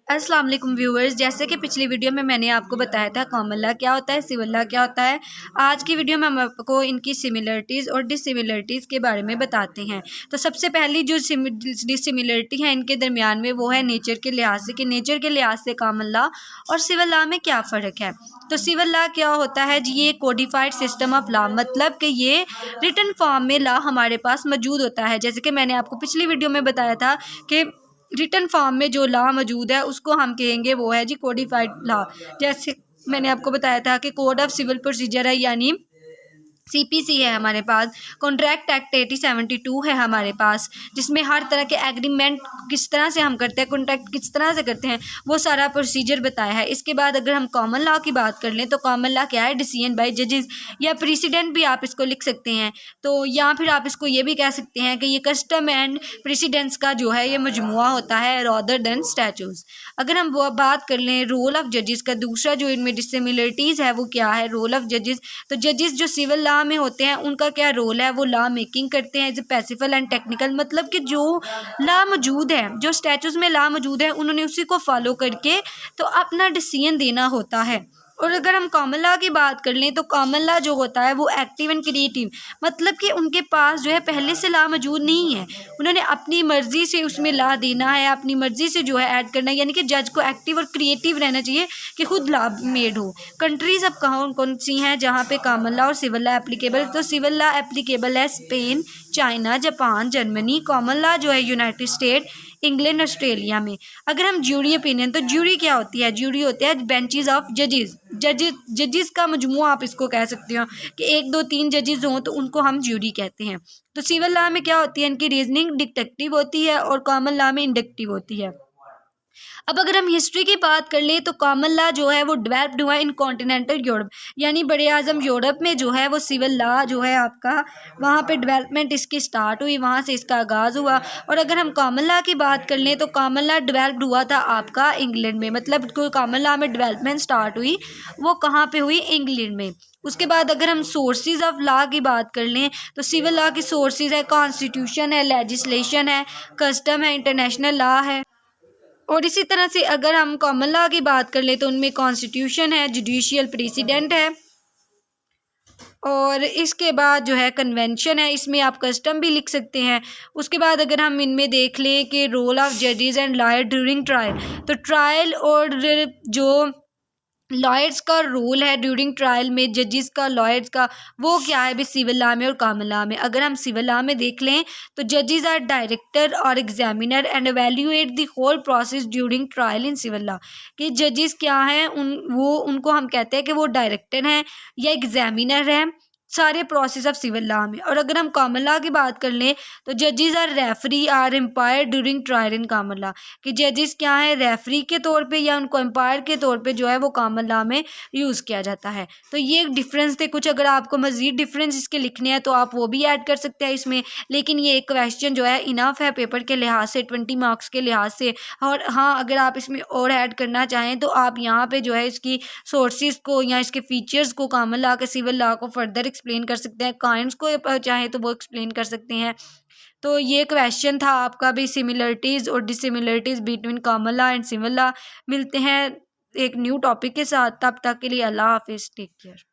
अस्सलाम वालेकुम व्यूअर्स, जैसे कि पिछली वीडियो में मैंने आपको बताया था कॉमन लॉ क्या होता है, सिविल लॉ क्या होता है। आज की वीडियो में हम आपको इनकी सिमिलरिटीज़ और डिसिमिलरिटीज़ के बारे में बताते हैं। तो सबसे पहली जो डिसिमिलरिटी है इनके दरमियान में वो है नेचर के लिहाज से, कि नेचर के लिहाज से कॉमन लॉ और सिविल लॉ में क्या फ़र्क है। तो सिविल लॉ क्या होता है जी, ये कोडिफाइड सिस्टम ऑफ लॉ, मतलब कि ये रिटन फॉर्म में लॉ हमारे पास मौजूद होता है। जैसे कि मैंने आपको पिछली वीडियो में बताया था कि रिटन फॉर्म में जो लॉ मौजूद है उसको हम कहेंगे वो है जी कोडिफाइड लॉ। जैसे मैंने आपको बताया था कि कोड ऑफ सिविल प्रोसीजर है, यानी सीपीसी है हमारे पास। कॉन्ट्रैक्ट एक्ट 1872 है हमारे पास, जिसमें हर तरह के एग्रीमेंट किस तरह से हम करते हैं, कॉन्ट्रैक्ट किस तरह से करते हैं, वो सारा प्रोसीजर बताया है। इसके बाद अगर हम कॉमन लॉ की बात कर लें तो कॉमन लॉ क्या है, डिसीजन बाय जजेस या प्रेसिडेंट भी आप इसको लिख सकते हैं। तो या फिर आप इसको ये भी कह सकते हैं कि ये कस्टम एंड प्रेसिडेंट्स का जो है ये मजमुआ होता है रादर देन स्टैट्यूट्स। अगर हम वो बात कर लें रोल ऑफ जजेस का, दूसरा जो इनमें डिसिमिलरिटीज़ है वो क्या है, रोल ऑफ जजेस। तो जजेस जो सिविल लॉ में होते हैं उनका क्या रोल है, वो लॉ मेकिंग करते हैं एज ए पैसिफल एंड टेक्निकल, मतलब कि जो लॉ मौजूद है, जो स्टैट्यूज में लॉ मौजूद है, उन्होंने उसी को फॉलो करके तो अपना डिसीजन देना होता है। और अगर हम कॉमन लॉ की बात कर लें तो कॉमन लॉ जो होता है वो एक्टिव एंड क्रिएटिव, मतलब कि उनके पास जो है पहले से लॉ मौजूद नहीं है, उन्होंने अपनी मर्जी से उसमें लॉ देना है, अपनी मर्जी से जो है ऐड करना है। यानी कि जज को एक्टिव और क्रिएटिव रहना चाहिए कि खुद लॉ मेड हो। कंट्रीज अब कौन कौन सी हैं जहाँ पे कॉमन लॉ और सिविल लॉ एप्लीकेबल, तो सिविल लॉ एप्लीकेबल है Spain, China, Japan, Germany. Common law जो है यूनाइटेड स्टेट, इंग्लैंड, ऑस्ट्रेलिया में। अगर हम ज्यूरी ओपिनियन, तो ज्यूरी क्या होती है, ज्यूरी होती है बेंचेस ऑफ जजेस, जजेस का मजमुआ आप इसको कह सकते हो कि एक दो तीन जजेस हों तो उनको हम ज्यूरी कहते हैं। तो सिविल लॉ में क्या होती है, इनकी रीजनिंग डिडक्टिव होती है और कॉमन लॉ में इंडक्टिव होती है। अब अगर हम हिस्ट्री की बात कर लें तो कॉमन लॉ जो है वो डेवलप्ड हुआ इन कॉन्टिनेंटल यूरोप, यानी बड़े आज़म यूरोप में जो है वो सिविल लॉ जो है आपका वहाँ पे डेवलपमेंट इसकी स्टार्ट हुई, वहाँ से इसका आगाज़ हुआ। और अगर हम कॉमन लॉ की बात कर लें तो कॉमन लॉ डेवलप्ड हुआ था आपका इंग्लैंड में, मतलब कोई कॉमन लॉ में डेवलपमेंट स्टार्ट हुई वो कहाँ पे हुई, इंग्लैंड में। उसके बाद अगर हम सोर्सेज ऑफ लॉ की बात कर लें तो सिविल लॉ की सोर्सेज है कॉन्स्टिट्यूशन है, लेजिस्लेशन है, कस्टम है, इंटरनेशनल लॉ है। और इसी तरह से अगर हम कॉमन लॉ की बात कर ले तो उनमें कॉन्स्टिट्यूशन है, जुडिशियल प्रेसिडेंट है, और इसके बाद जो है कन्वेंशन है, इसमें आप कस्टम भी लिख सकते हैं। उसके बाद अगर हम इनमें देख लें कि रोल ऑफ जजेस एंड लॉयर ड्यूरिंग ट्रायल, तो ट्रायल और जो लॉयर्स का रोल है ड्यूरिंग ट्रायल में, जजेस का, लॉयर्स का, वो क्या है भी सिविल लॉ में और कॉमन लॉ में। अगर हम सिविल लॉ में देख लें तो जजेस आर डायरेक्टर और examiner and evaluate the whole process during trial in civil law, कि जजेस क्या हैं, उनको हम कहते हैं कि वो डायरेक्टर हैं या एग्जामिनर हैं सारे प्रोसेस ऑफ सिविल लॉ में। और अगर हम कॉमन लॉ की बात कर लें तो जजेस are referee or umpire during trial in common law, कि जजेस क्या है, रेफरी के तौर पे या उनको एम्पायर के तौर पे जो है वो कॉमन लॉ में यूज़ किया जाता है। तो ये डिफरेंस थे कुछ, अगर आपको मज़ीद डिफरेंस इसके लिखने हैं तो आप वो भी ऐड कर सकते हैं इसमें, लेकिन ये एक क्वेश्चन जो है इनफ है पेपर के लिहाज से, 20 मार्क्स के लिहाज से। और हाँ, अगर आप इसमें और ऐड करना चाहें तो आप यहाँ पे जो है इसकी सोर्सेज को या इसके फीचर्स को, कॉमन लॉ के सिविल लॉ को फर्दर एक्सप्लेन कर सकते हैं, काइंड्स को चाहे तो वो एक्सप्लेन कर सकते हैं। तो ये क्वेश्चन था आपका भी, सिमिलरिटीज़ और dissimilarities between common law and civil law. मिलते हैं एक न्यू टॉपिक के साथ, तब तक के लिए अल्लाह हाफिज़, टेक केयर।